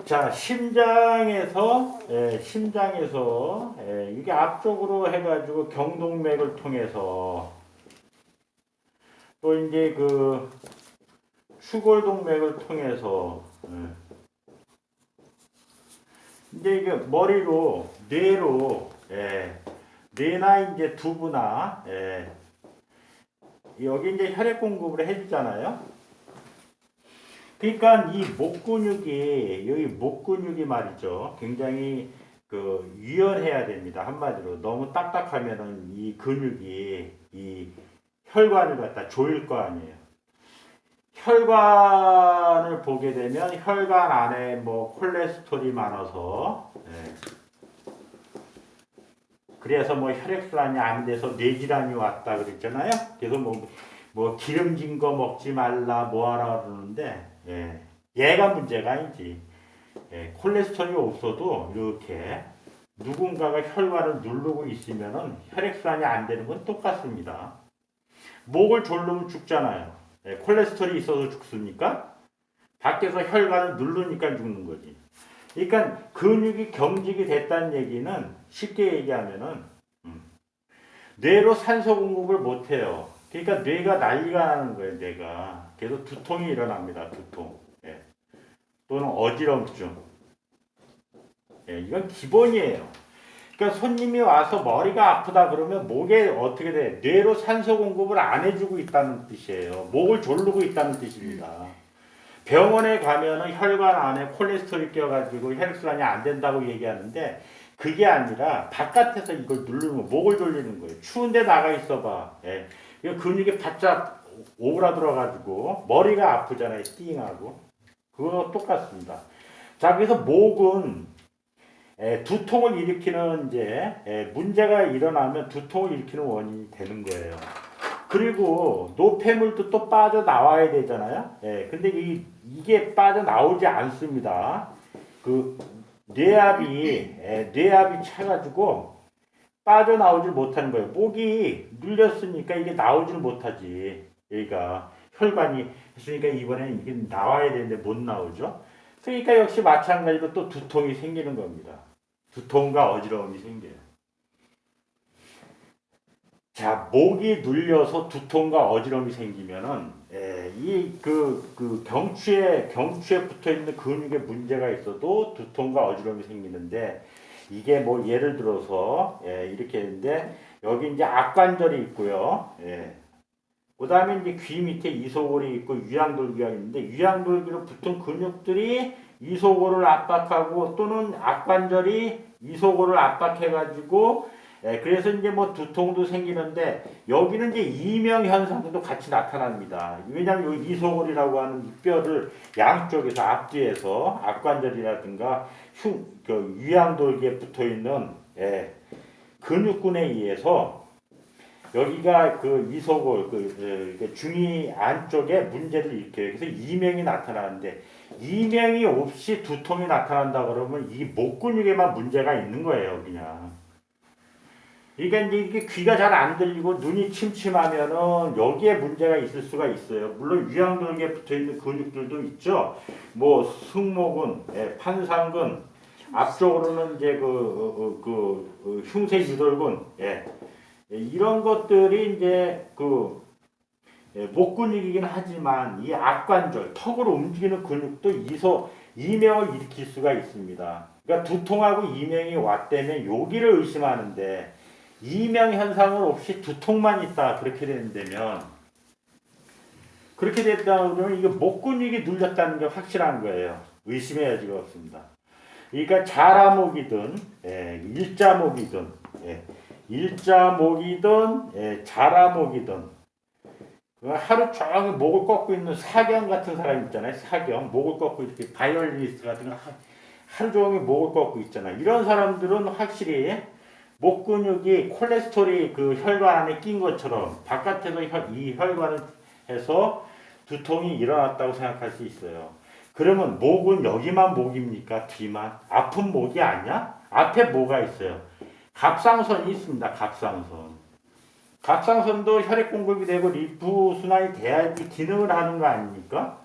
자, 심장에서 이게 앞쪽으로 해가지고 경동맥을 통해서 또 이제 그 추골동맥을 통해서 이제 이게 머리로 뇌로 뇌나 이제 두부나 여기 이제 혈액 공급을 해주잖아요. 그러니까 이 목 근육이 여기 목 근육이 말이죠. 굉장히 그 유연해야 됩니다. 한마디로 너무 딱딱하면은 이 근육이 이 혈관을 갖다 조일 거 아니에요. 혈관을 보게 되면 혈관 안에 뭐 콜레스테롤이 많아서 그래서 뭐 혈액순환이 안 돼서 뇌질환이 왔다 그랬잖아요. 그래서 뭐 기름진 거 먹지 말라 뭐하라 그러는데 얘가 문제가 아니지. 콜레스테롤이 없어도 이렇게 누군가가 혈관을 누르고 있으면은 혈액순환이 안 되는 건 똑같습니다. 목을 졸르면 죽잖아요. 콜레스테롤이 있어서 죽습니까? 밖에서 혈관을 누르니까 죽는 거지. 그러니까 근육이 경직이 됐다는 얘기는 쉽게 얘기하면은 뇌로 산소 공급을 못 해요. 그러니까 뇌가 난리가 나는 거예요, 뇌가. 그래서 두통이 일어납니다, 두통. 또는 어지럼증. 이건 기본이에요. 그러니까 손님이 와서 머리가 아프다 그러면 목에 어떻게 돼? 뇌로 산소 공급을 안 해주고 있다는 뜻이에요. 목을 조르고 있다는 뜻입니다. 병원에 가면은 혈관 안에 콜레스테롤이 껴가지고 혈액순환이 안 된다고 얘기하는데 그게 아니라 바깥에서 이걸 누르면 목을 졸리는 거예요. 추운데 나가 있어봐. 근육이 바짝 오그라들어가지고 머리가 아프잖아요. 띵하고. 그거 똑같습니다. 자, 그래서 목은 두통을 일으키는 이제 문제가 일어나면 두통을 일으키는 원인이 되는 거예요. 그리고 노폐물도 또 빠져나와야 되잖아요. 근데 이게 빠져나오지 않습니다. 그 뇌압이 차가지고 빠져나오질 못하는 거예요. 목이 눌렸으니까 이게 나오질 못하지. 여기가 혈관이 했으니까 이번에는 이게 나와야 되는데 못 나오죠. 그러니까 역시 마찬가지로 또 두통이 생기는 겁니다. 두통과 어지러움이 생겨요. 자, 목이 눌려서 두통과 어지러움이 생기면은 경추에 붙어 있는 근육에 문제가 있어도 두통과 어지러움이 생기는데 이게 뭐 예를 들어서 이렇게 했는데 여기 이제 악관절이 있고요. 그 다음에 이제 귀 밑에 이소골이 있고 유양돌기가 있는데 유양돌기로 붙은 근육들이 이소골을 압박하고 또는 악관절이 이소골을 압박해가지고 그래서 이제 뭐 두통도 생기는데 여기는 이제 이명 현상도 같이 나타납니다. 왜냐하면 여기 이소골이라고 하는 이 뼈를 양쪽에서 앞뒤에서 악관절이라든가 유양돌기에 붙어 있는 근육군에 의해서 여기가 그 이소골 중위 안쪽에 문제를 일으켜요. 그래서 이명이 나타나는데 이명이 없이 두통이 나타난다 그러면 이 목 근육에만 문제가 있는 거예요, 그냥. 그러니까 이제 이게 귀가 잘 안 들리고 눈이 침침하면은 여기에 문제가 있을 수가 있어요. 물론 유양돌기에 붙어 있는 근육들도 있죠. 뭐 승모근, 판상근, 앞쪽으로는 이제 흉쇄 유돌근, 이런 것들이 이제 목 근육이긴 하지만 이 악관절, 턱으로 움직이는 근육도 이명을 일으킬 수가 있습니다. 그러니까 두통하고 이명이 왔다면 여기를 의심하는데 이명 현상은 없이 두통만 있다 그렇게 된다면 그렇게 됐다 그러면 이게 목 근육이 눌렸다는 게 확실한 거예요. 의심의 여지가 없습니다. 그러니까 자라목이든 일자목이든 자라목이든 하루 종일 목을 꺾고 있는 사경 같은 사람 있잖아요. 사경 목을 꺾고 이렇게 바이올리니스트 같은 거 하루 종일 목을 꺾고 있잖아요. 이런 사람들은 확실히 목 근육이 콜레스테롤이 그 혈관 안에 낀 것처럼 바깥에서 이 혈관을 해서 두통이 일어났다고 생각할 수 있어요. 그러면 목은 여기만 목입니까? 뒤만? 아픈 목이 아니야? 앞에 뭐가 있어요? 갑상선이 있습니다. 갑상선. 갑상선도 혈액 공급이 되고 리프 순환이 돼야지 기능을 하는 거 아닙니까?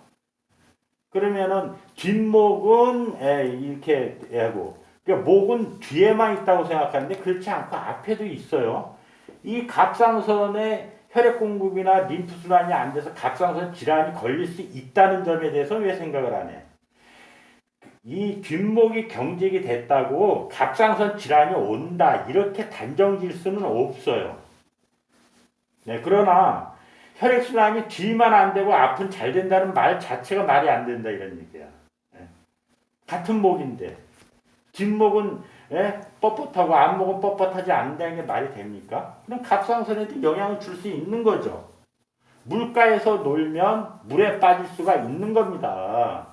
그러면은 뒷목은 이렇게 하고, 그러니까 목은 뒤에만 있다고 생각하는데 그렇지 않고 앞에도 있어요. 이 갑상선에 혈액 공급이나 림프 순환이 안 돼서 갑상선 질환이 걸릴 수 있다는 점에 대해서 왜 생각을 안 해? 이 뒷목이 경직이 됐다고 갑상선 질환이 온다 이렇게 단정 지을 수는 없어요. 네, 그러나 혈액순환이 뒤만 안 되고 앞은 잘 된다는 말 자체가 말이 안 된다 이런 얘기야. 네. 같은 목인데 뒷목은 뻣뻣하고 앞목은 뻣뻣하지 않는다는 게 말이 됩니까? 그럼 갑상선에도 영향을 줄 수 있는 거죠. 물가에서 놀면 물에 빠질 수가 있는 겁니다.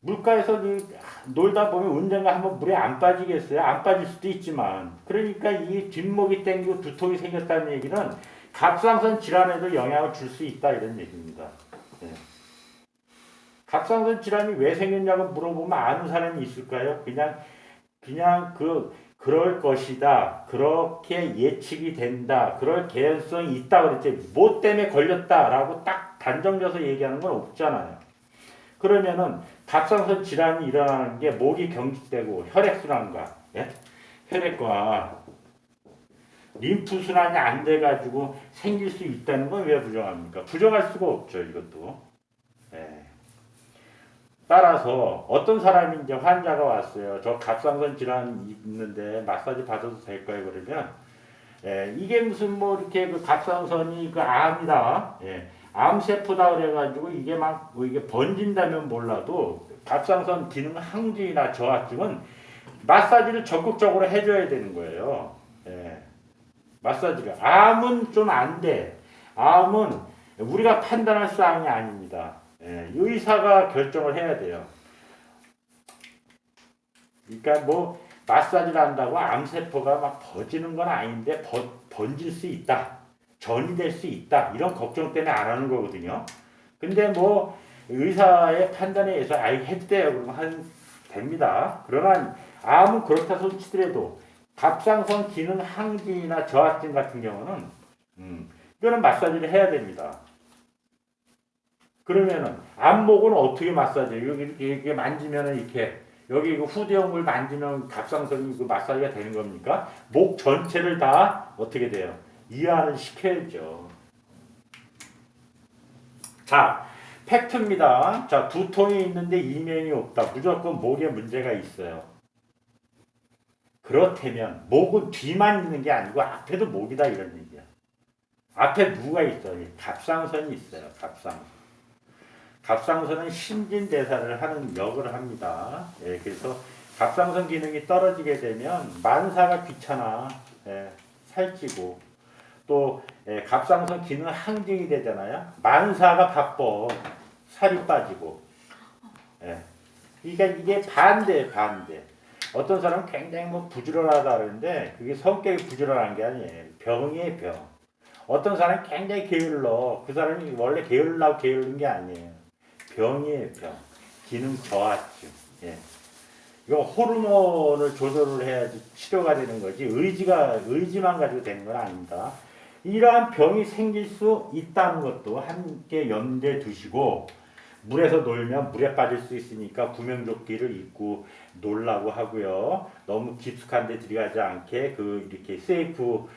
물가에서 놀다 보면 언젠가 한번 물에 안 빠지겠어요? 안 빠질 수도 있지만. 그러니까 이 뒷목이 땡기고 두통이 생겼다는 얘기는 갑상선 질환에도 영향을 줄 수 있다 이런 얘기입니다. 네. 갑상선 질환이 왜 생겼냐고 물어보면 아는 사람이 있을까요? 그냥 그럴 것이다. 그렇게 예측이 된다. 그럴 개연성이 있다 그랬지. 뭐 때문에 걸렸다라고 딱 단정져서 얘기하는 건 없잖아요. 그러면은 갑상선 질환이 일어나는 게 목이 경직되고 혈액순환과 혈액과 림프 순환이 안 돼가지고 생길 수 있다는 건 왜 부정합니까? 부정할 수가 없죠, 이것도. 예. 따라서 어떤 사람이 이제 환자가 왔어요. 저 갑상선 질환 있는데 마사지 받아도 될까요? 그러면 이게 무슨 뭐 이렇게 그 갑상선이 그 암이다. 암세포다 그래가지고 이게 막 뭐 이게 번진다면 몰라도 갑상선 기능 항진이나 저하증은 마사지를 적극적으로 해줘야 되는 거예요. 마사지가 암은 좀 안 돼. 암은 우리가 판단할 사항이 아닙니다. 의사가 결정을 해야 돼요. 그러니까 뭐 마사지를 한다고 암세포가 막 퍼지는 건 아닌데 번질 수 있다. 전이 될 수 있다. 이런 걱정 때문에 안 하는 거거든요. 근데 뭐 의사의 판단에 의해서 했대요. 그러면 됩니다. 그러나 암은 그렇다 손 치더라도 갑상선 기능 항진이나 저하증 같은 경우는 이거는 마사지를 해야 됩니다. 그러면은 앞목은 어떻게 마사지? 여기 이렇게 만지면은 이렇게 여기 후두형을 만지면 갑상선이 그 마사지가 되는 겁니까? 목 전체를 다 어떻게 돼요? 이완을 시켜야죠. 자, 팩트입니다. 자, 두통이 있는데 이명이 없다. 무조건 목에 문제가 있어요. 그렇다면 목은 뒤만 있는 게 아니고 앞에도 목이다 이런 얘기야. 앞에 누가 있어요? 갑상선이 있어요. 갑상선. 갑상선은 신진대사를 하는 역을 합니다. 그래서 갑상선 기능이 떨어지게 되면 만사가 귀찮아, 살찌고 또 갑상선 기능 항진이 되잖아요. 만사가 바빠, 살이 빠지고. 그러니까 이게 반대. 어떤 사람은 굉장히 뭐 부지런하다 그러는데 그게 성격이 부지런한 게 아니에요. 병이에요, 병. 어떤 사람이 굉장히 게을러. 그 사람이 원래 게을르려고 게으른 게 아니에요. 병이에요, 병. 기능 저하증. 이거 호르몬을 조절을 해야지 치료가 되는 거지 의지만 가지고 되는 건 아닙니다. 이러한 병이 생길 수 있다는 것도 함께 염두에 두시고 물에서 놀면 물에 빠질 수 있으니까 구명조끼를 입고 놀라고 하고요. 너무 깊숙한 데 들어가지 않게 이렇게 세이프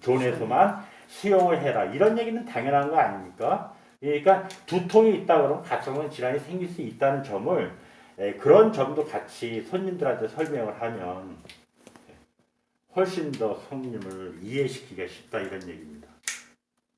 존에서만 수영을 해라. 이런 얘기는 당연한 거 아닙니까? 그러니까 두통이 있다 그러면 갑상선 질환이 생길 수 있다는 점을 그런 점도 같이 손님들한테 설명을 하면 훨씬 더 손님을 이해시키기가 쉽다 이런 얘기입니다.